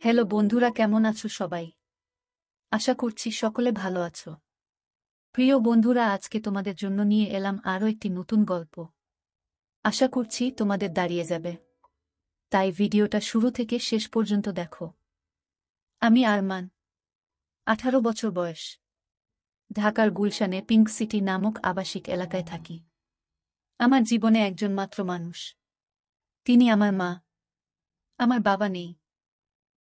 Hello বন্ধুরা, কেমন আছো সবাই? আশা করছি সকলে ভালো আছো। প্রিয় বন্ধুরা, আজকে তোমাদের জন্য নিয়ে এলাম আরও একটি নতুন গল্প। আশা করছি তোমাদের দাঁড়িয়ে যাবে, তাই ভিডিওটা শুরু থেকে শেষ পর্যন্ত দেখো। আমি আরমান, 18 বছর বয়স। ঢাকার গুলশানে পিঙ্ক সিটি নামক আবাসিক এলাকায় থাকি। আমার জীবনে একজন মাত্র মানুষ, তিনি আমার মা। আমার বাবা নেই।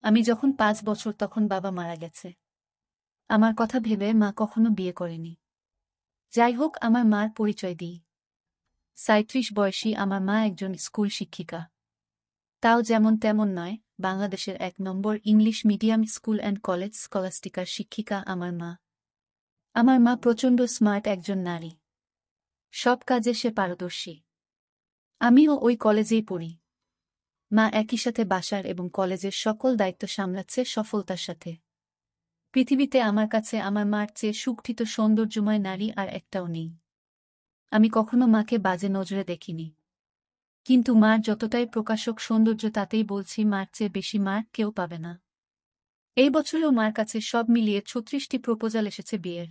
আমি যখন 5 বছর তখন বাবা মারা গেছে। আমার কথা ভেবে মা কখনো বিয়ে করেনি। যাই হোক, আমার মার পরিচয় দিই। 37 বয়সী আমার মা একজন স্কুল শিক্ষিকা। তাও যেমন তেমন নয়, বাংলাদেশের 1 নম্বর English medium school and college স্কলাস্টিকার শিক্ষিকা আমার মা। আমার মা প্রচণ্ড স্মার্ট একজন নারী। সব কাজে সে পারদর্শী। আমিও ওই কলেজেই পড়ি। মা একই সাথে বাসার এবং কলেজের সকল দায়িত্ব সামলাচ্ছে সফলতার সাথে। পৃথিবীতে আমার কাছে আমার মার চেয়ে সুগঠিত সৌন্দর্যময় নারী আর একটাও নেই। আমি কখনো মাকে বাজে নজরে দেখিনি। কিন্তু মার যতটাই প্রকাশক সৌন্দর্য, তাতেই বলছি মার চেয়ে বেশি মার কেউ পাবে না। এই বছরেও মার কাছে সব মিলিয়ে 36টি প্রপোজাল এসেছে বিয়ের।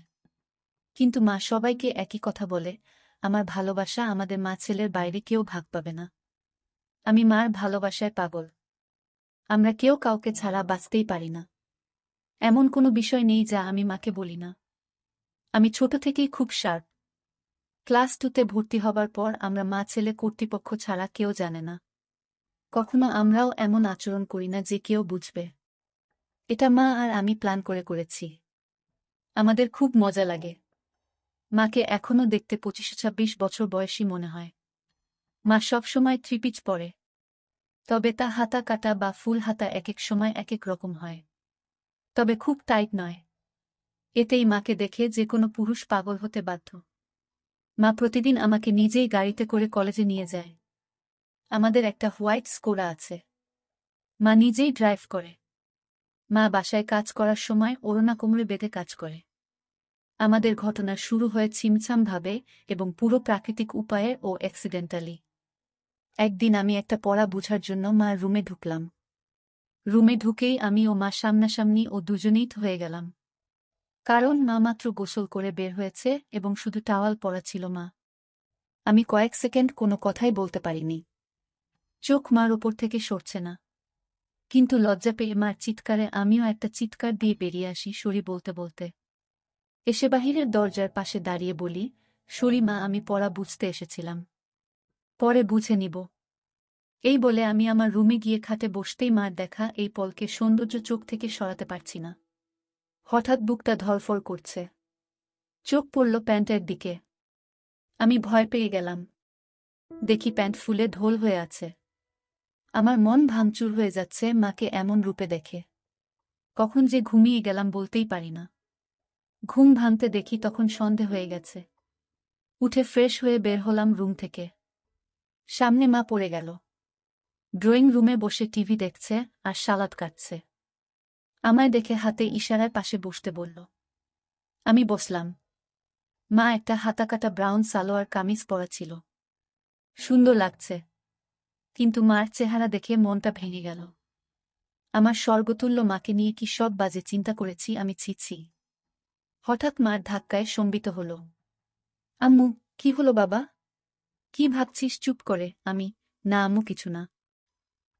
কিন্তু মা সবাইকে একই কথা বলে, আমার ভালোবাসা আমাদের মা ছেলের বাইরে কেউ ভাগ পাবে না। আমি মার ভালোবাসায় পাগল। আমরা কেউ কাউকে ছাড়া বাঁচতেই পারি না। এমন কোনো বিষয় নেই যা আমি মাকে বলি না। আমি ছোট থেকেই খুব শার্প। ক্লাস 2তে ভর্তি হবার পর আমরা মা ছেলে কর্তৃপক্ষ ছাড়া কেউ জানে না। কখনো আমরাও এমন আচরণ করি না যে কেউ বুঝবে। এটা মা আর আমি প্ল্যান করে করেছি। আমাদের খুব মজা লাগে। মাকে এখনও দেখতে 25-26 বছর বয়সী মনে হয়। মা সবসময় থ্রি-পিচ পরে। তবে তা হাতা কাটা বা ফুল হাতা এক এক সময় এক এক রকম হয়। তবে খুব টাইট নয়। এতেই মাকে দেখে যে কোনো পুরুষ পাগল হতে বাধ্য। মা প্রতিদিন আমাকে নিজেই গাড়িতে করে কলেজে নিয়ে যায়। আমাদের একটা হোয়াইট স্কোডা আছে। মা নিজেই ড্রাইভ করে। মা বাসায় কাজ করার সময় ওড়না কোমরে বেঁধে কাজ করে। আমাদের ঘটনা শুরু হয় ছিমছামভাবে এবং পুরো প্রাকৃতিক উপায়ে ও অ্যাক্সিডেন্টালি। একদিন আমি একটা পড়া বুঝার জন্য মার রুমে ঢুকলাম। রুমে ঢুকেই আমি ও মা সামনাসামনি ও দুজনেই হয়ে গেলাম। কারণ মা মাত্র গোসল করে বের হয়েছে এবং শুধু টাওয়াল পরা ছিল মা। আমি কয়েক সেকেন্ড কোনো কথাই বলতে পারিনি। চোখ মার ওপর থেকে সরছে না। কিন্তু লজ্জা পেয়ে মার চিৎকারে আমিও একটা চিৎকার দিয়ে বেরিয়ে আসি সরি বলতে বলতে। এসে বাহিরের দরজার পাশে দাঁড়িয়ে বলি, সরি মা, আমি পড়া বুঝতে এসেছিলাম। পরে বুঝে নিব। এই বলে আমি আমার রুমে গিয়ে খাটে বসতেই মার দেখা এই পলকে সৌন্দর্য চোখ থেকে সরাতে পারছি না। হঠাৎ বুকটা ধড়ফড় করছে। চোখ পড়ল প্যান্টের দিকে। আমি ভয় পেয়ে গেলাম। দেখি প্যান্ট ফুলে ঢোল হয়ে আছে। আমার মন ভাঙচুর হয়ে যাচ্ছে মাকে এমন রূপে দেখে। কখন যে ঘুমিয়ে গেলাম বলতেই পারি না। ঘুম ভাঙতে দেখি তখন সন্ধে হয়ে গেছে। উঠে ফ্রেশ হয়ে বের হলাম রুম থেকে। সামনে মা পড়ে গেল। ড্রয়িং রুমে বসে টিভি দেখছে আর সালাদ কাটছে। আমায় দেখে হাতে ইশারায় পাশে বসতে বলল। আমি বসলাম। মা একটা হাতাকাটা ব্রাউন সালোয়ার কামিজ পরা ছিল। সুন্দর লাগছে। কিন্তু মার চেহারা দেখে মনটা ভেঙে গেল। আমার স্বর্গতুল্য মাকে নিয়ে কি সব বাজে চিন্তা করেছি আমি, ছি। হঠাৎ মার ধাক্কায় সম্বিত হল। আম্মু, কি হলো বাবা? কি ভাবছিস? চুপ করে। আমি, না আম্মু, কিছু না।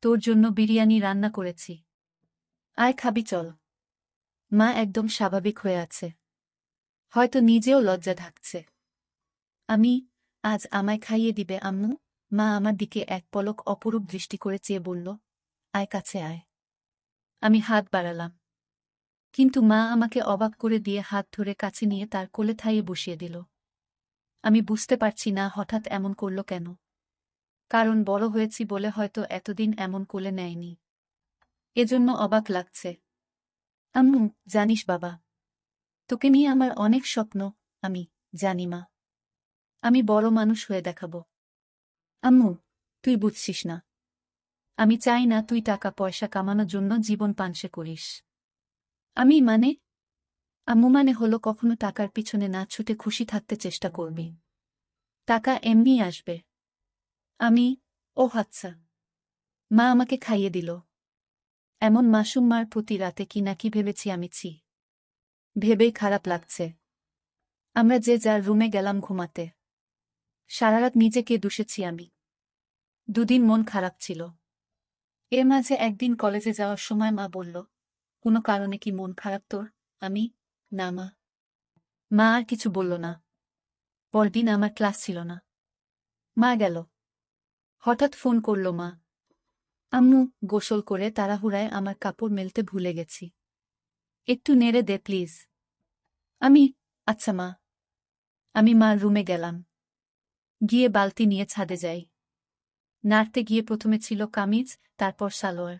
তোর জন্য বিরিয়ানি রান্না করেছি। আয় খাবি, চল। মা একদম স্বাভাবিক হয়ে আছে। হয়তো নিজেও লজ্জা ঢাকছে। আমি, আজ আমায় খাইয়ে দিবে আম্মু? মা আমার দিকে এক পলক অপরূপ দৃষ্টি করে চেয়ে বলল, আয় কাছে আয়। আমি হাত বাড়ালাম। কিন্তু মা আমাকে অবাক করে দিয়ে হাত ধরে কাছে নিয়ে তার কোলে থাইয়ে বসিয়ে দিল। আমি বুঝতে পারছি না হঠাৎ এমন করল কেন। কারণ বড় হয়েছি বলে হয়তো এতদিন এমন কোলে নেয়নি। এজন্য অবাক লাগছে। আম্মু, জানিস বাবা, তোকে নিয়ে আমার অনেক স্বপ্ন। আমি জানি মা, আমি বড় মানুষ হয়ে দেখাব। আম্মু, তুই বুঝছিস না। আমি চাই না তুই টাকা পয়সা কামানোর জন্য জীবন পানসে করিস। আমি মানে? আম্মু মানে হলো কখনো টাকার পিছনে না ছুটে খুশি থাকতে চেষ্টা করবি। টাকা এমনিই আসবে। আমি, ও আচ্ছা। মা আমাকে খাইয়ে দিল। এমন মাসুম মার প্রতি রাতে কি না কি ভেবেছি আমি, ছি ভেবেই খারাপ লাগছে। আমরা যে যার রুমে গেলাম ঘুমাতে। সারারাত নিজেকে দুষেছি আমি। দুদিন মন খারাপ ছিল। এর মাঝে একদিন কলেজে যাওয়ার সময় মা বলল, কোনো কারণে কি মন খারাপ তোর? আমি, না মা। মা আর কিছু বলল না। পরদিন আমার ক্লাস ছিল না। মা গেল। হঠাৎ ফোন করল মা। আম্মু, গোসল করে তাড়াহুড়ায় আমার কাপড় মেলতে ভুলে গেছি, একটু নেড়ে দে প্লিজ। আমি, আচ্ছা মা। আমি মার রুমে গেলাম। গিয়ে বালতি নিয়ে ছাদে যাই। নাড়তে গিয়ে প্রথমে ছিল কামিজ, তারপর সালোয়ার,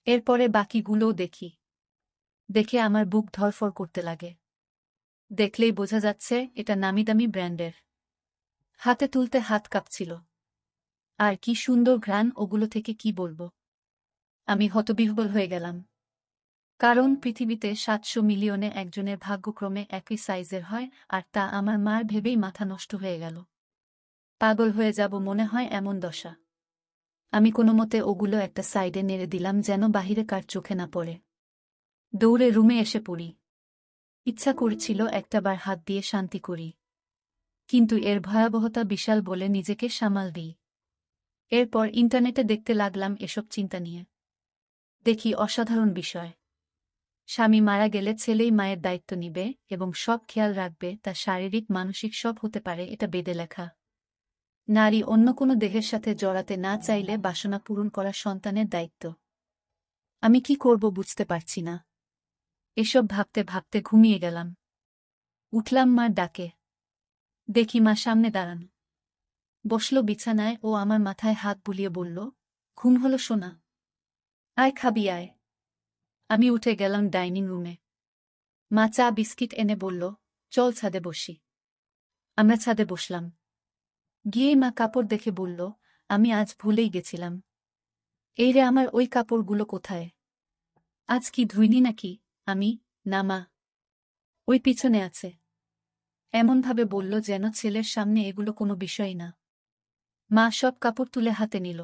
এরপরে বাকিগুলোও দেখি। দেখে আমার বুক ধড়ফড় করতে লাগে। দেখলেই বোঝা যাচ্ছে এটা নামিদামি ব্র্যান্ডের। হাতে তুলতে হাত কাঁপছিল। আর কি সুন্দর ঘ্রাণ ওগুলো থেকে, কি বলবো। আমি হতবিহ্বল হয়ে গেলাম। কারণ পৃথিবীতে ৭০০ মিলিয়নে একজনের ভাগ্যক্রমে একই সাইজের হয়, আর তা আমার মার ভেবেই মাথা নষ্ট হয়ে গেল। পাগল হয়ে যাব মনে হয়, এমন দশা। আমি কোনোমতে ওগুলো একটা সাইডে নেড়ে দিলাম যেন বাহিরে কার চোখে না পড়ে। দৌড়ে রুমে এসে পড়ি। ইচ্ছা করছিল একটাবার হাত দিয়ে শান্তি করি, কিন্তু এর ভয়াবহতা বিশাল বলে নিজেকে সামাল দিই। এরপর ইন্টারনেটে দেখতে লাগলাম এসব চিন্তা নিয়ে। দেখি অসাধারণ বিষয়। স্বামী মারা গেলে ছেলেই মায়ের দায়িত্ব নিবে এবং সব খেয়াল রাখবে, তা শারীরিক মানসিক সব হতে পারে, এটা বেদে লেখা। নারী অন্য কোনো দেহের সাথে জড়াতে না চাইলে বাসনা পূরণ করা সন্তানের দায়িত্ব। আমি কি করব বুঝতে পারছি না। এসব ভাবতে ভাবতে ঘুমিয়ে গেলাম। উঠলাম মার ডাকে। দেখি মা সামনে দাঁড়ানো। বসল বিছানায় ও আমার মাথায় হাত বুলিয়ে বলল, ঘুম হলো সোনা? আয় খাবি আয়। আমি উঠে গেলাম ডাইনিং রুমে। মা চা বিস্কিট এনে বলল, চল ছাদে বসি। আমরা ছাদে বসলাম। গিয়েই মা কাপড় দেখে বলল, আমি আজ ভুলেই গেছিলাম। এই রে, আমার ওই কাপড়গুলো কোথায়? আজ কি ধুইনি নাকি? আমি, না মা, ওই পিছনে আছে। এমনভাবে বলল যেন ছেলের সামনে এগুলো কোনো বিষয় না। মা সব কাপড় তুলে হাতে নিল।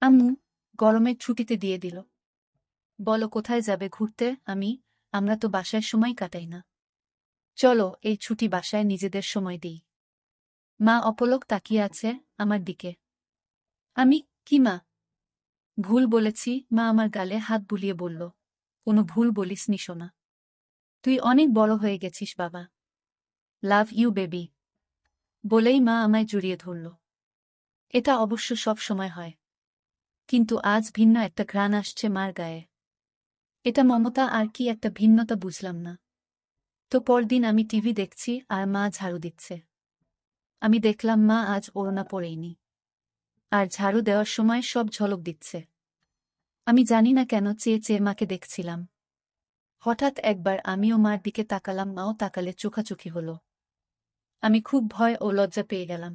আম্মু, গরমের ছুটিতে দিয়ে দিল। বলো কোথায় যাবে ঘুরতে? আমি, আমরা তো বাসায় সময় কাটাই না। চলো এই ছুটি বাসায় নিজেদের সময় দিই। মা অপলক তাকিয়ে আছে আমার দিকে। আমি, কি মা? ভুল বলেছি। মা আমার গালে হাত বুলিয়ে বলল, কোনো ভুল বলিসনি সোনা। তুই অনেক বড় হয়ে গেছিস বাবা। Love you baby. বলেই মা আমায় জড়িয়ে ধরল। এটা অবশ্য সব সময় হয়, কিন্তু আজ ভিন্ন একটা ঘ্রাণ আসছে মার গায়ে। এটা মমতা আর কি একটা ভিন্নতা বুঝলাম না। তো পরদিন আমি টিভি দেখছি আর মা ঝাড়ু দিচ্ছে। আমি দেখলাম মা আজ ওড়না পরেইনি, আর ঝাড়ু দেওয়ার সময় সব ঝলক দিচ্ছে। আমি জানি না কেন চেয়ে চেয়ে মাকে দেখছিলাম। হঠাৎ একবার আমিও মার দিকে তাকালাম, মাও তাকালে চোখাচোখি হল। আমি খুব ভয় ও লজ্জা পেয়ে গেলাম।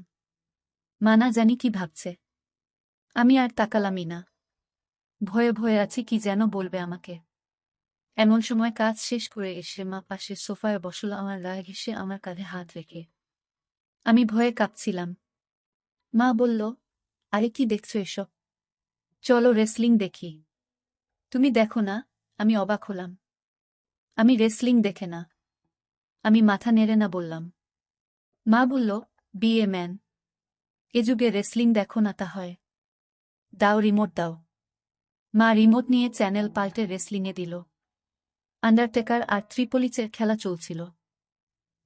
মা না জানি কি ভাবছে। আমি আর তাকালামই না। ভয়ে ভয়ে আছি কি যেন বলবে আমাকে। এমন সময় কাজ শেষ করে এসে মা পাশে সোফায় বসল, আমার গা ঘেঁষে আমার কাঁধে হাত রেখে। আমি ভয়ে কাঁপছিলাম। মা বলল, আরে কি দেখছো এসব? চলো রেসলিং দেখি। তুমি দেখো না? আমি অবাক হলাম। আমি রেসলিং দেখে না। আমি মাথা নেড়ে না বললাম। মা বলল, বি এ ম্যান। এ যুগে রেসলিং দেখো না তা হয়? দাও রিমোট দাও। মা রিমোট নিয়ে চ্যানেল পাল্টে রেসলিংয়ে দিল। আন্ডারটেকার আর ত্রিপলিচের খেলা চলছিল।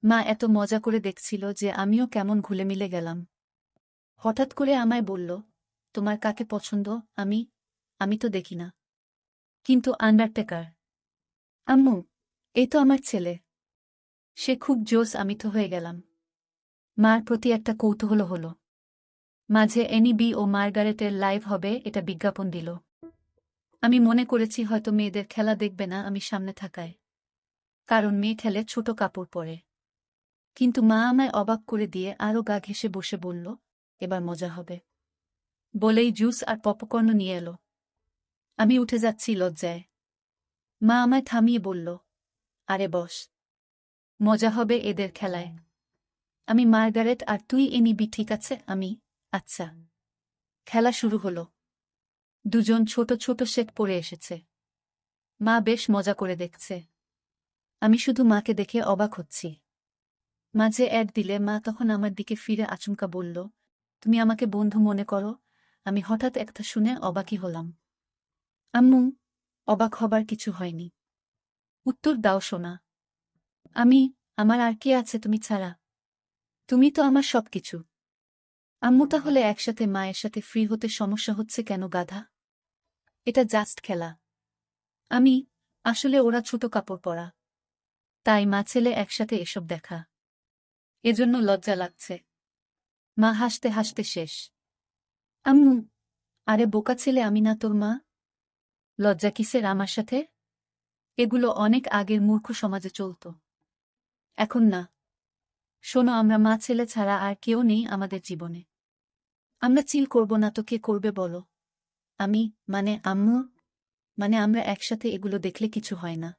মা এত মজা করে দেখছিল যে আমিও কেমন ঘুলেমিলে গেলাম। হঠাৎ করে আমায় বলল, তোমার কাকে পছন্দ? আমি, আমি তো দেখি না। কিন্তু আন্ডারটেকার। আম্মু, এই তো আমার ছেলে। সে খুব জোস। আমি তো হয়ে গেলাম। মার প্রতি একটা কৌতূহল হলো। মাঝে এনিবি ও মার্গারেটের লাইভ হবে এটা বিজ্ঞাপন দিল। আমি মনে করেছি হয়তো মেয়েদের খেলা দেখবে না আমি সামনে থাকায়, কারণ মেয়ে খেলে ছোট কাপড় পরে। কিন্তু মা আমায় অবাক করে দিয়ে আরও গা ঘেঁষে বসে বলল, এবার মজা হবে। বলেই জুস আর পপকর্ন নিয়ে এলো। আমি উঠে যাচ্ছি লজ্জায়। মা আমায় থামিয়ে বলল, আরে বস, মজা হবে এদের খেলায়। আমি, মার্গারেট আর তুই এনিবি, ঠিক আছে? আমি, আচ্ছা। খেলা শুরু হলো। দুজন ছোট ছোট সেট পরে এসেছে। মা বেশ মজা করে দেখছে। আমি শুধু মাকে দেখে অবাক হচ্ছি। মাঝে অ্যাড দিলে মা তখন আমার দিকে ফিরে আচমকা বলল, তুমি আমাকে বন্ধু মনে করো? আমি হঠাৎ একটা শুনে অবাকই হলাম। আম্মু, অবাক হবার কিছু হয়নি। উত্তর দাও সোনা। আমি, আমার আর কে আছে তুমি ছাড়া? তুমি তো আমার সবকিছু। আম্মু তাহলে একসাথে মায়ের সাথে ফ্রি হতে সমস্যা হচ্ছে কেন গাধা? এটা জাস্ট খেলা। আমি, আসলে ওরা ছোট কাপড় পরা। তাই মা ছেলে একসাথে এসব দেখা। এজন্য লজ্জা লাগছে। মা হাসতে হাসতে শেষ। আম্মু, আরে বোকা ছেলে আমি না তোর মা? লজ্জা কিসের আমার সাথে? এগুলো অনেক আগের মূর্খ সমাজে চলত। এখন না। শোনো, আমরা মা ছেলে ছাড়া আর কেউ নেই আমাদের জীবনে। আমরা চিল করব না তো কে করবে বলো? আমি, মানে আম্মু, মানে আমরা একসাথে এগুলো দেখলে কিছু হয় না।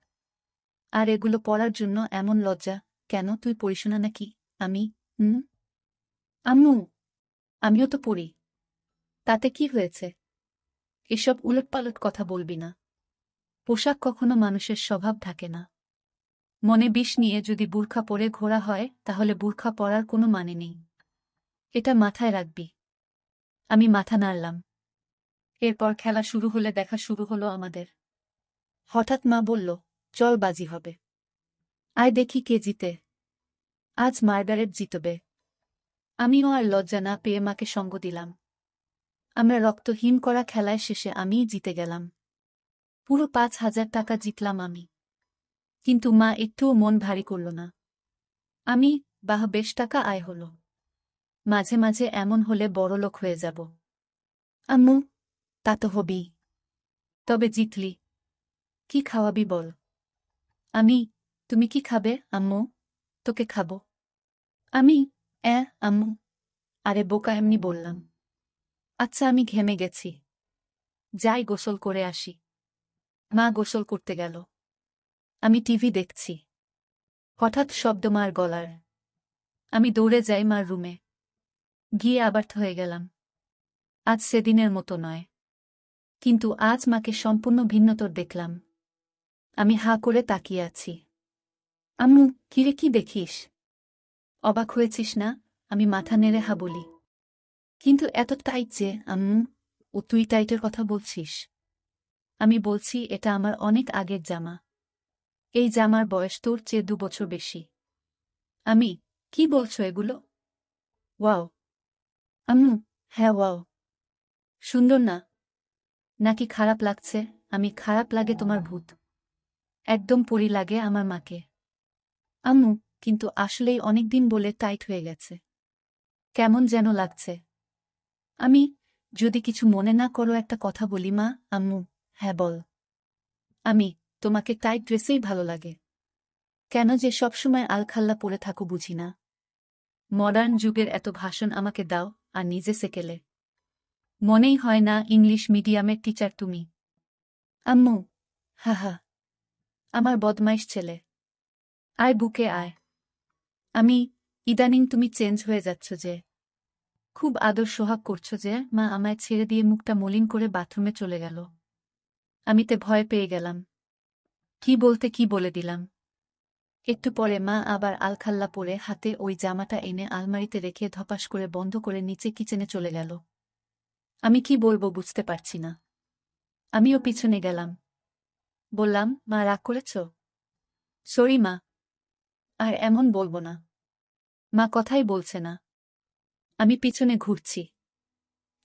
আর এগুলো পড়ার জন্য এমন লজ্জা কেন? তুই পড়িস না নাকি? আমি, আম্মু, আমিও তো পড়ি। তাতে কি হয়েছে? এসব উলটপালট কথা বলবি না। পোশাক কখনো মানুষের স্বভাব থাকে না। মনে বিষ নিয়ে যদি বুরখা পরে ঘোরা হয় তাহলে বুরখা পরার কোনো মানে নেই। এটা মাথায় রাখবি। আমি মাথা নাড়লাম। এরপর খেলা শুরু হলে দেখা শুরু হলো আমাদের। হঠাৎ মা বলল, চল বাজি হবে। আয় দেখি কে জিতে। আজ মার্গারেট জিতবে। আমিও আর লজ্জা না পেয়ে মাকে সঙ্গ দিলাম। আমরা রক্তহীন করা খেলায় শেষে আমিই জিতে গেলাম। পুরো 5,000 টাকা জিতলাম আমি। কিন্তু মা একটুও মন ভারী করল না। আমি, বাহ, বেশ টাকা আয় হল। মাঝে মাঝে এমন হলে বড়লোক হয়ে যাব। আম্মু, তা তো হবেই। তবে জিতলি। কি খাওয়াবি বল? আমি, তুমি কি খাবে আম্মু? তোকে খাবো। আমি, আম্মু, আরে বোকা, এমনি বললাম। আচ্ছা, আমি ঘেমে গেছি। যাই গোসল করে আসি। মা গোসল করতে গেল। আমি টিভি দেখছি। হঠাৎ শব্দ মার গলার। আমি দৌড়ে যাই মার রুমে। গিয়ে আবার হয়ে গেলাম। আজ সেদিনের মতো নয়। কিন্তু আজ মাকে সম্পূর্ণ ভিন্নতর দেখলাম। আমি হাঁ করে তাকিয়ে আছি। আম্মু, কিরে কি দেখিস? অবাক হয়েছিস না? আমি মাথা নেড়ে হা বলি। কিন্তু এত টাইট যে আম্মু? ও তুই টাইটের কথা বলছিস? আমি বলছি এটা আমার অনেক আগের জামা। এই জামার বয়স তোর চেয়ে 2 বছর বেশি। আমি, কি বলছো এগুলো? ওয়াও। আম্মু, হ্যাঁ ওয়াও। সুন্দর না? নাকি খারাপ লাগছে? আমি, খারাপ লাগে তোমার ভূত। একদম পরি লাগে আমার মাকে। আম্মু, কিন্তু আসলেই অনেকদিন বলে টাইট হয়ে গেছে। কেমন যেন লাগছে। আমি, যদি কিছু মনে না করো একটা কথা বলি মা? আম্মু, হ্যাঁ বল। আমি, তোমাকে টাইট ড্রেসেই ভালো লাগে। কেন যে সবসময় আলখাল্লা পরে থাকো বুঝি না। মডার্ন যুগের এত ভাষণ আমাকে দাও আর নিজে সেকেলে। মনেই হয় না ইংলিশ মিডিয়ামের টিচার তুমি। আম্মু, হা হা, আমার বদমাইশ ছেলে। আয় বুকে আয়। আমি, ইদানিং তুমি চেঞ্জ হয়ে যাচ্ছ যে। খুব আদর সোহাগ করছো যে। মা আমায় ছেড়ে দিয়ে মুখটা মলিন করে বাথরুমে চলে গেল। আমিতে ভয় পেয়ে গেলাম। কি বলতে কি বলে দিলাম। একটু পরে মা আবার আলখাল্লা পরে হাতে ওই জামাটা এনে আলমারিতে রেখে ধপাস করে বন্ধ করে নিচে কিচেনে চলে গেল। আমি কি বলবো বুঝতে পারছি না। আমিও পিছনে গেলাম। বললাম, মা রাগ করেছ? সরি মা। আর এমন বলবো না। মা কথাই বলছে না। আমি পিছনে ঘুরছি।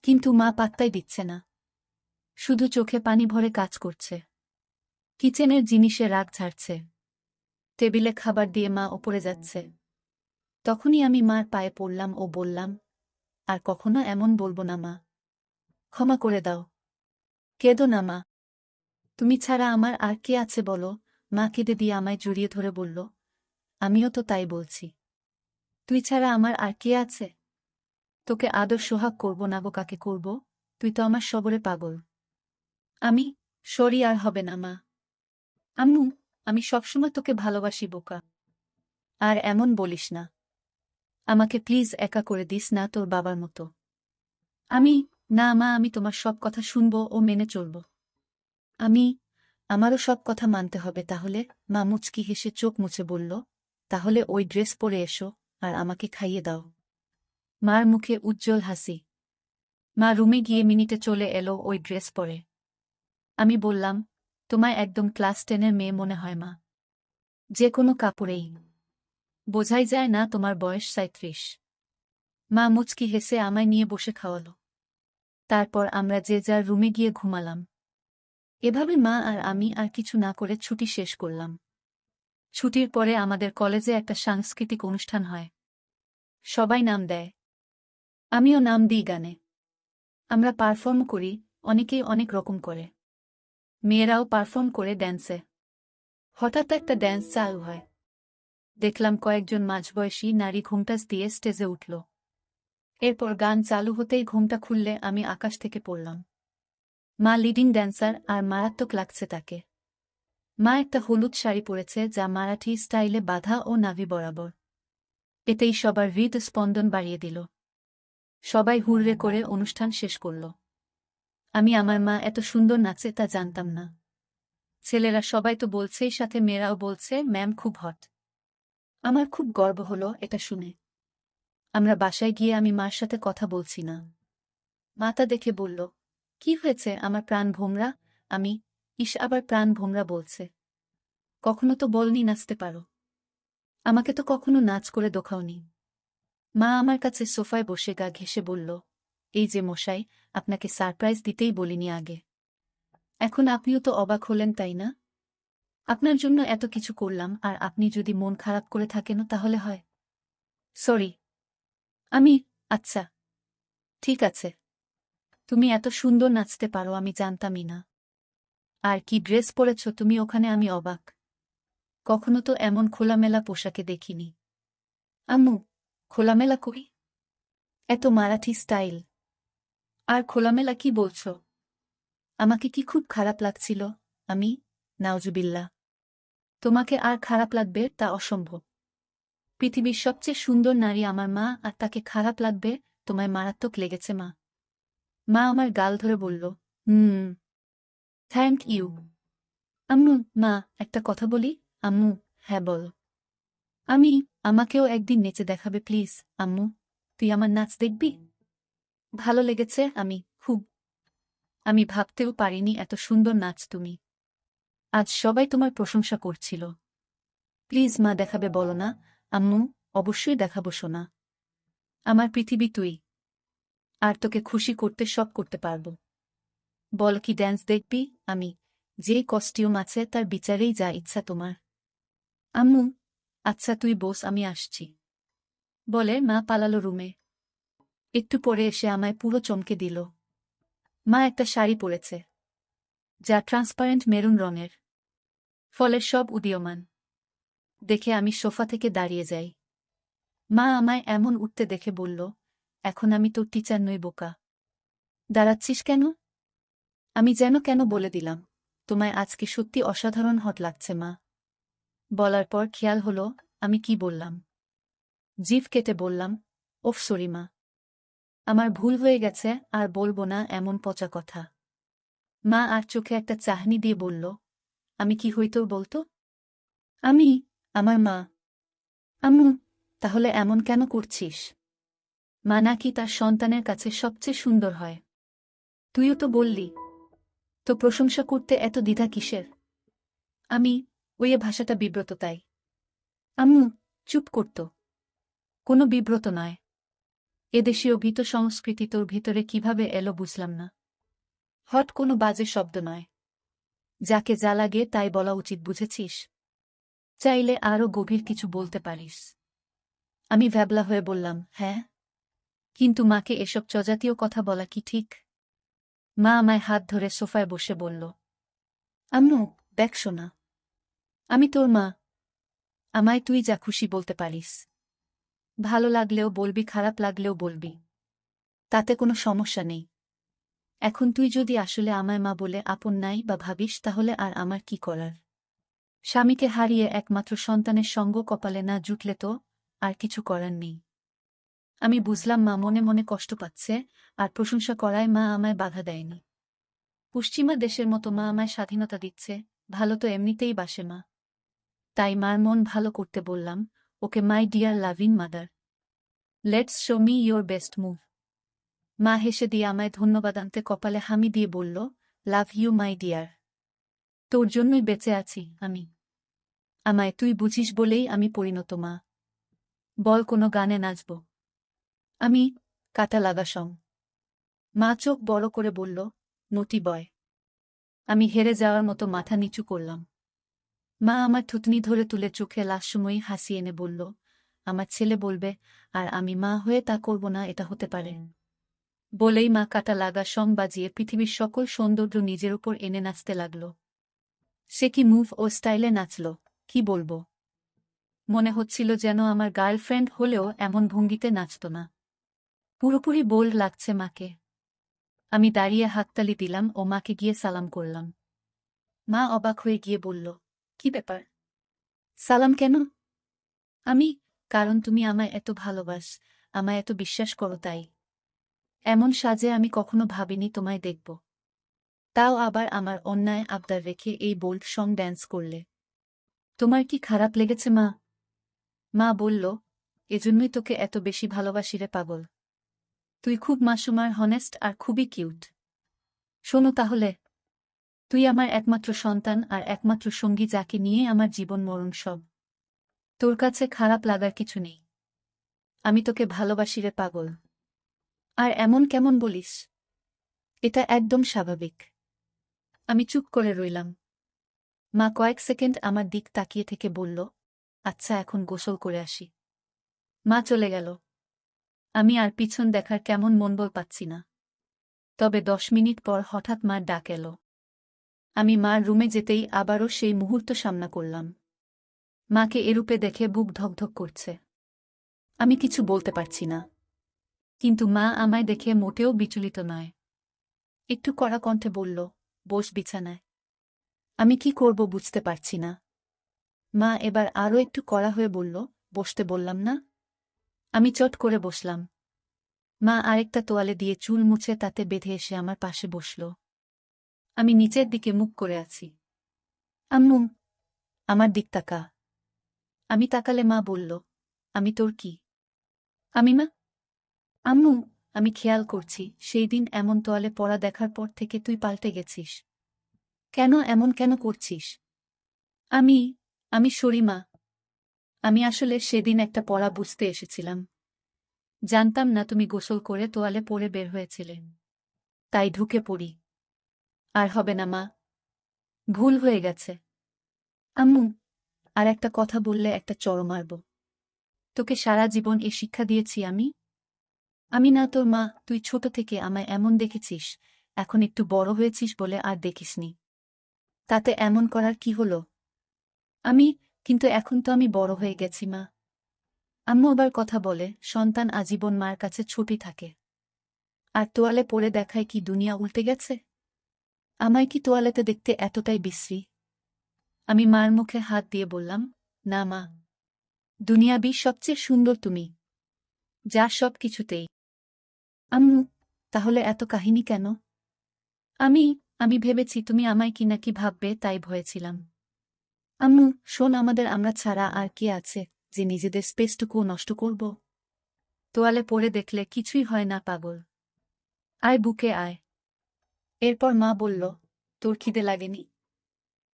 কিন্তু মা পাত্তাই দিচ্ছে না। শুধু চোখে পানি ভরে কাজ করছে। কিচেনের জিনিসে রাগ ঝাড়ছে। টেবিলে খাবার দিয়ে মা ওপরে যাচ্ছে। তখনই আমি মার পায়ে পড়লাম ও বললাম, আর কখনো এমন বলবো না মা। ক্ষমা করে দাও। কেঁদো না মা। তুমি ছাড়া আমার আর কে আছে বলো? মা কেঁদে দিয়ে আমায় জড়িয়ে ধরে বলল, আমিও তো তাই বলছি। তুই ছাড়া আমার আর কে আছে? তোকে আদর সোহাগ করব না গো কাকে করব? তুই তো আমার সবরে পাগল। আমি, সরি আর হবে না মা। আম্মু, আমি সবসময় তোকে ভালোবাসি বোকা। আর এমন বলিস না। আমাকে প্লিজ একা করে দিস না তোর বাবার মতো। আমি, না মা, আমি তোমার সব কথা শুনব ও মেনে চলব। আমারও সব কথা মানতে হবে তাহলে? মা মুচকি হেসে চোখ মুছে বলল, তাহলে ওই ড্রেস পরে এসো আর আমাকে খাইয়ে দাও। মার মুখে উজ্জ্বল হাসি। মা রুমে গিয়ে মিনিটে চলে এলো ওই ড্রেস পরে। আমি বললাম, তোমায় একদম ক্লাস 10-এর মেয়ে মনে হয় মা। যে কোনো কাপড়েই বোঝাই যায় না তোমার বয়স 37। মা মুচকি হেসে আমায় নিয়ে বসে খাওয়ালো। তারপর আমরা যে যার রুমে গিয়ে ঘুমালাম। এভাবে মা আর আমি আর কিছু না করে ছুটি শেষ করলাম। ছুটির পরে আমাদের কলেজে একটা সাংস্কৃতিক অনুষ্ঠান হয়। সবাই নাম দেয়, আমিও নাম দিই গানে। আমরা পারফর্ম করি, অনেকেই অনেক রকম করে। মেয়েরাও পারফর্ম করে ড্যান্সে। হঠাৎ একটা ড্যান্স চালু হয়। দেখলাম কয়েকজন মাঝবয়সী নারী ঘোমটা দিয়ে স্টেজে উঠল। এরপর গান চালু হতেই ঘোমটা খুললে আমি আকাশ থেকে পড়লাম। মা লিডিং ড্যান্সার আর মারাত্মক লাগছে তাকে। মা একটা হলুদ শাড়ি পরেছে যা মারাঠি স্টাইলে বাঁধা ও নাভি বরাবর। এতেই সবার হৃদস্পন্দন বাড়িয়ে দিল। সবাই হুররে করে অনুষ্ঠান শেষ করল। আমার মা এত সুন্দর নাচে তা জানতাম না। ছেলেরা সবাই তো বলছেই, সাথে মেয়েরাও বলছে ম্যাম খুব হট। আমার খুব গর্ব হলো এটা শুনে। আমরা বাসায় গিয়ে আমি মার সাথে কথা বলছি না। মা তা দেখে বলল, কি হয়েছে আমার প্রাণ ভোমরা? আমি, আবার প্রাণ ভোমরা বলছে। কখনো তো বলনি নাচতে পারো। আমাকে তো কখনো নাচ করে দেখাওনি। মা আমার কাছে সোফায় বসে গা ঘেঁষে বলল, এই যে মশাই, আপনাকে সারপ্রাইজ দিতেই বলিনি আগে। এখন আপনিও তো অবাক হলেন তাই না? আপনার জন্য এত কিছু করলাম আর আপনি যদি মন খারাপ করে থাকেন তাহলে হয়। সরি। আমি, আচ্ছা ঠিক আছে। তুমি এত সুন্দর নাচতে পারো আমি জানতামই না। আর কি ড্রেস পরেছ তুমি ওখানে, আমি অবাক। কখনো তো এমন খোলামেলা পোশাকে দেখিনি। আম্মু, খোলামেলা কই? এত মারাঠি স্টাইল। আর খোলামেলা কি বলছ? আমাকে কি খুব খারাপ লাগছিল? আমি, নাউজুবিল্লাহ। তোমাকে আর খারাপ লাগবে তা অসম্ভব। পৃথিবীর সবচেয়ে সুন্দর নারী আমার মা, আর তাকে খারাপ লাগবে? তোমায় মারাত্মক লেগেছে মা। মা আমার গাল ধরে বলল, থ্যাংক ইউ। আম্মু, মা একটা কথা বলি? আম্মু, হ্যাঁ বল। আমি, আমাকেও একদিন নেচে দেখাবে প্লিজ? আম্মু, তুই আমার নাচ দেখবি? ভালো লেগেছে খুব। আমি ভাবতেও পারিনি এত সুন্দর নাচ তুমি। আজ সবাই তোমার প্রশংসা করছিল। প্লিজ মা, দেখাবে বলো না? আম্মু, অবশ্যই দেখাবো সোনা। আমার পৃথিবী তুই। আর তোকে খুশি করতে সব করতে পারব। বল কি ড্যান্স দেখবি? আমি, যেই কস্টিউম আছে তার বিচারেই যা ইচ্ছা তোমার। আম্মু, আচ্ছা তুই বস, আমি আসছি। বলে মা পালালো রুমে। একটু পরে এসে আমায় পুরো চমকে দিল। মা একটা শাড়ি পরেছে, যা ট্রান্সপারেন্ট মেরুন রঙের, ফলের সব উদীয়মান। দেখে আমি সোফা থেকে দাঁড়িয়ে যাই। মা আমায় এমন উঠতে দেখে বলল, এখন আমি তোর টিচার নই বোকা। দাঁড়াচ্ছিস কেন? আমি যেন কেন বলে দিলাম, তোমায় আজকে সত্যি অসাধারণ হট লাগছে মা। বলার পর খেয়াল হলো আমি কি বললাম। জিভ কেটে বললাম, ওফ সরি মা। আমার ভুল হয়ে গেছে, আর বলবো না এমন পচা কথা। মা আর চোখে একটা চাহনি দিয়ে বলল, আমি কি হইতো বলতো? আমি, আমার মা। আম্মু, তাহলে এমন কেন করছিস? মা নাকি তার সন্তানের কাছে সবচেয়ে সুন্দর হয়। তুইও তো বললি। তো প্রশংসা করতে এত দ্বিধা কিসের? আমি, ওই ভাষাটা বিব্রত তাই। আম্মু, চুপ করত। কোনো বিব্রত নয়। এদেশীয় ভীত সংস্কৃতি তোর ভিতরে কিভাবে এলো বুঝলাম না। হট কোনো বাজে শব্দ নয়। যাকে যা লাগে তাই বলা উচিত, বুঝেছিস? চাইলে আরও গভীর কিছু বলতে পারিস। আমি ভ্যাবলা হয়ে বললাম, হ্যাঁ। কিন্তু মাকে এসব চজাতীয় কথা বলা কি ঠিক? মা আমায় হাত ধরে সোফায় বসে বলল, আম্মু, দেখ শোনা। আমি তোর মা। আমায় তুই যা খুশি বলতে পারিস। ভালো লাগলেও বলবি, খারাপ লাগলেও বলবি। তাতে কোনো সমস্যা নেই। এখন তুই যদি আসলে আমায় মা বলে আপন নাই বা ভাবিস, তাহলে আর আমার কি করার? স্বামীকে হারিয়ে একমাত্র সন্তানের সঙ্গ কপালে না জুটলে তো আর কিছু করার নেই। আমি বুঝলাম মা মনে মনে কষ্ট পাচ্ছে, আর প্রশংসা করায় মা আমায় বাধা দেয়নি। পশ্চিমা দেশের মতো মা আমায় স্বাধীনতা দিচ্ছে, ভালো তো এমনিতেই বাসে মা। তাই মার মন ভালো করতে বললাম, okay my dear loving mother, let's show me your best move. মা হেসে দিয়ে আমায় ধন্যবাদ আনতে কপালে হামি দিয়ে বলল, লাভ ইউ মাই ডিয়ার। তোর জন্যই বেঁচে আছি আমি। আমায় তুই বুঝিস বলেই আমি পরিণত মা। বল কোনো গানে নাচব? আমি কাটা লাগা সং। মা চোখ বড় করে বলল, নটি বয়। আমি হেরে যাওয়ার মতো মাথা নিচু করলাম। মা আমার থুতনি ধরে তুলে চোখে লাস্যময়ী হাসি এনে বলল, আমার ছেলে বলবে আর আমি মা হয়ে তা করব না, এটা হতে পারে? বলেই মা কাটা লাগা সং বাজিয়ে পৃথিবীর সকল সৌন্দর্য নিজের উপর এনে নাচতে লাগল। সে কি মুভ ও স্টাইলে নাচল, কি বলবো! মনে হচ্ছিল যেন আমার গার্লফ্রেন্ড হলেও এমন ভঙ্গিতে নাচত না। পুরোপুরি বোল্ড লাগছে মাকে। আমি দাঁড়িয়ে হাততালি দিলাম ও মাকে গিয়ে সালাম করলাম। মা অবাক হয়ে গিয়ে বলল, কি ব্যাপার, সালাম কেন? আমি, কারণ তুমি আমায় এত ভালোবাস, আমায় এত বিশ্বাস করো তাই। এমন সাজে আমি কখনো ভাবিনি তোমায় দেখব। তাও আবার আমার অন্যায় আবদার রেখে এই বোল্ড সং ড্যান্স করলে। তোমার কি খারাপ লেগেছে মা? মা বলল, এজন্যই তোকে এত বেশি ভালোবাসি রে পাগল। তুই খুব মাসুম আর হনেস্ট আর খুবই কিউট। শোনো তাহলে, তুই আমার একমাত্র সন্তান আর একমাত্র সঙ্গী, যাকে নিয়ে আমার জীবন মরণ সব। তোর কাছে খারাপ লাগার কিছু নেই। আমি তোকে ভালোবাসি রে পাগল। আর এমন কেমন বলিস? এটা একদম স্বাভাবিক। আমি চুপ করে রইলাম। মা কয়েক সেকেন্ড আমার দিক তাকিয়ে থেকে বলল, আচ্ছা এখন গোসল করে আসি। মা চলে গেল। আমি আর পিছন দেখার কেমন মনবল পাচ্ছি না। তবে 10 মিনিট পর হঠাৎ মার ডাক এলো। আমি মার রুমে যেতেই আবারও সেই মুহূর্ত সামনা করলাম। মাকে এরূপে দেখে বুক ধকধক করছে। আমি কিছু বলতে পারছি না। কিন্তু মা আমায় দেখে মোটেও বিচলিত নয়। একটু কড়া কণ্ঠে বলল, বস বিছানায়। আমি কি করব বুঝতে পারছি না। মা এবার আরও একটু কড়া হয়ে বলল, বসতে বললাম না? আমি চট করে বসলাম। মা আরেকটা তোয়ালে দিয়ে চুল মুছে তাতে বেঁধে এসে আমার পাশে বসল। আমি নিচের দিকে মুখ করে আছি। আম্মু, আমার দিক তাকা। আমি তাকালে মা বলল, আমি তোর কি? আমি মা? আম্মু, আমি খেয়াল করছি সেই দিন এমন তোয়ালে পরা দেখার পর থেকে তুই পাল্টে গেছিস। কেন এমন কেন করছিস? আমি আমি সরি মা। আমি আসলে সেদিন একটা পড়া বুঝতে এসেছিলাম। জানতাম না তুমি গোসল করে তোয়ালে পরে বের হয়েছিলে। তাই ঢুকে পড়ি। আর হবে না মা, ভুল হয়ে গেছে। আম্মু, আর একটা কথা বললে একটা চড় মারব। তোকে সারা জীবন এ শিক্ষা দিয়েছি আমি? আমি না তোর মা, তুই ছোট থেকে আমায় এমন দেখেছিস, এখন একটু বড় হয়েছিস বলে আর দেখিসনি। তাতে এমন করার কি হলো? আমি, কিন্তু এখন তো আমি বড় হয়ে গেছি মা। আম্মু আবার কথা বলে, সন্তান আজীবন মার কাছে ছোটই থাকে। আর তোয়ালে পরে দেখায় কি দুনিয়া উল্টে গেছে? আমায় কি তোয়ালেতে দেখতে এতটাই বিশ্রী? আমি মার মুখে হাত দিয়ে বললাম, না মা, দুনিয়াবি সবচেয়ে সুন্দর তুমি, যা সব কিছুতেই। আম্মু, তাহলে এত কাহিনী কেন? আমি আমি ভেবেছি তুমি আমায় কি নাকি ভাববে, তাই ভয়েছিলাম। আম্মু, শোন, আমরা ছাড়া আর কে আছে যে নিজেদের স্পেসটুকুও নষ্ট করব? তোয়ালে পরে দেখলে কিছুই হয় না পাগল। আয় বুকে আয়। এরপর মা বলল, তোর খিদে লাগেনি?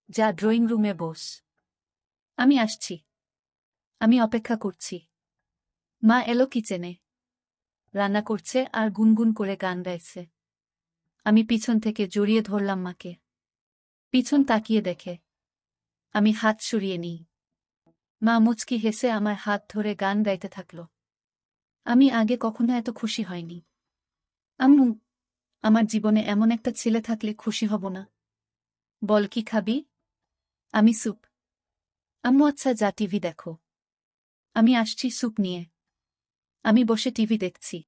যা ড্রয়িং রুমে বস। আমি আসছি। আমি অপেক্ষা করছি। মা এলো কিচেনে। রান্না করছে আর গুনগুন করে গান গাইছে। আমি পিছন থেকে জড়িয়ে ধরলাম মাকে। পিছন তাকিয়ে দেখে আমি হাত সরিয়ে নিই। মা মুচকি হেসে আমার হাত ধরে গান গাইতে থাকল। আমি আগে কখনো এত খুশি হয়নি। আম্মু, আমার জীবনে এমন একটা ছেলে থাকলে খুশি হব না? বল কি খাবি? আমি স্যুপ। আম্মু, আচ্ছা যা টিভি দেখো। আমি আসছি স্যুপ নিয়ে। আমি বসে টিভি দেখছি।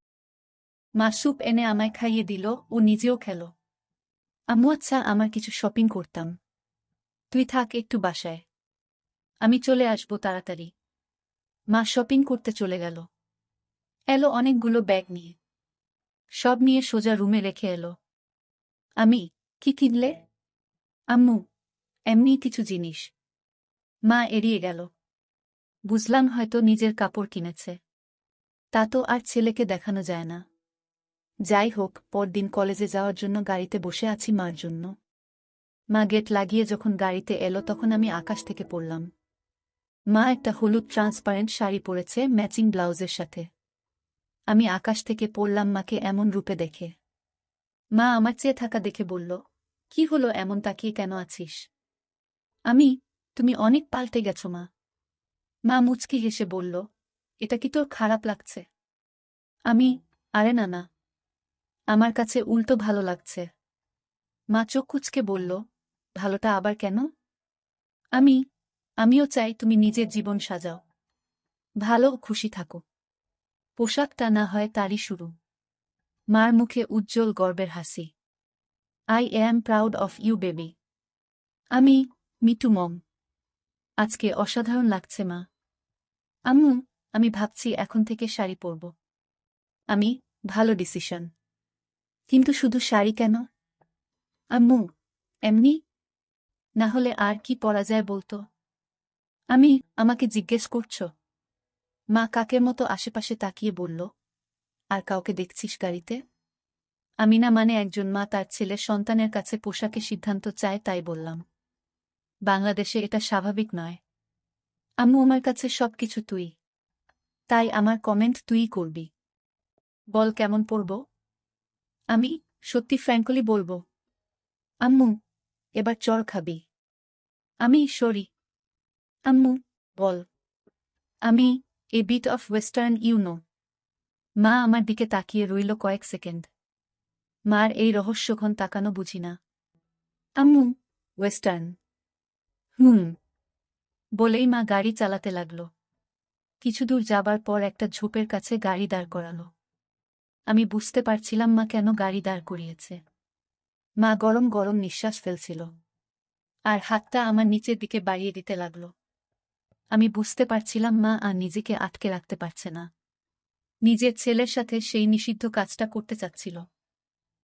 মা স্যুপ এনে আমায় খাইয়ে দিল, ও নিজেও খেল। আম্মু, আচ্ছা আমার কিছু শপিং করতাম। তুই থাক একটু বাসায়। আমি চলে আসব তাড়াতাড়ি। মা শপিং করতে চলে গেল। এলো অনেকগুলো ব্যাগ নিয়ে। সব নিয়ে সোজা রুমে রেখে এলো। আমি, কি কিনলে? আম্মু, এমনি কিছু জিনিস। মা এড়িয়ে গেল। বুঝলাম হয়তো নিজের কাপড় কিনেছে। তা তো আর ছেলেকে দেখানো যায় না। যাই হোক, পরদিন কলেজে যাওয়ার জন্য গাড়িতে বসে আছি মার জন্য। মা গেট লাগিয়ে যখন গাড়িতে এলো তখন আমি আকাশ থেকে পড়লাম। মা একটা হলুদ ট্রান্সপারেন্ট শাড়ি পরেছে ম্যাচিং ব্লাউজের সাথে। আমি আকাশ থেকে পড়লাম মাকে এমন রূপে দেখে। মা আমার চেয়ে থাকা দেখে বলল, কি হলো, এমন তাকিয়ে কেন আছিস? আমি, তুমি অনেক পাল্টে গেছো মা। মা মুচকি হেসে বলল, এটা কি তোর খারাপ লাগছে? আমি, আরে না না, আমার কাছে উল্টো ভালো লাগছে। মা চোখ কুঁচকে বলল, ভালোটা আবার কেন? আমি, আমিও চাই তুমি নিজের জীবন সাজাও, ভালো ও খুশি থাকো। পোশাকটা না হয় তারই শুরু। মার মুখে উজ্জ্বল গর্বের হাসি। I am proud of you baby. আমি, মিটু মম। আজকে অসাধারণ লাগছে মা। আম্মু, আমি ভাবছি এখন থেকে শাড়ি পরব। আমি, ভালো ডিসিশন। কিন্তু শুধু শাড়ি কেন? আম্মু, এমনি না হলে আর কি পরা যায় বলতো? আমি, আমাকে জিজ্ঞেস করছো? মা কাকের মতো আশেপাশে তাকিয়ে বলল, আর কাউকে দেখছিস গাড়িতে? আমি না মানে একজন মা তার ছেলের সন্তানের কাছে পোশাকের সিদ্ধান্ত চায় তাই বললাম। বাংলাদেশে এটা স্বাভাবিক নয়। আম্মু, আমার কাছে সবকিছু তুই। তাই আমার কমেন্ট তুই করবি। বল কেমন পরব? আমি, সত্যি ফ্র্যাঙ্কলি বলবো। আম্মু, এবার চড় খাবি? আমি, সরি। আম্মু, বল। আমি, a bit of western you know. মা আমার দিকে তাকিয়ে রইল কয়েক সেকেন্ড। মার এই রহস্যঘন তাকানো বুঝি না। আম্মু, ওয়েস্টার্ন। হুম। বলেই মা গাড়ি চালাতে লাগল। কিছু দূর যাবার পর একটা ঝোপের কাছে গাড়ি দাঁড় করালো। আমি বুঝতে পারছিলাম মা কেন গাড়ি দাঁড় করিয়েছে। মা গরম গরম নিঃশ্বাস ফেলছিল। আর হাতটা আমার নিচের দিকে বাড়িয়ে দিতে লাগল। আমি বুঝতে পারছিলাম মা আর নিজেকে আটকে রাখতে পারছে না। নিজের ছেলের সাথে সেই নিষিদ্ধ কাজটা করতে চাচ্ছিল।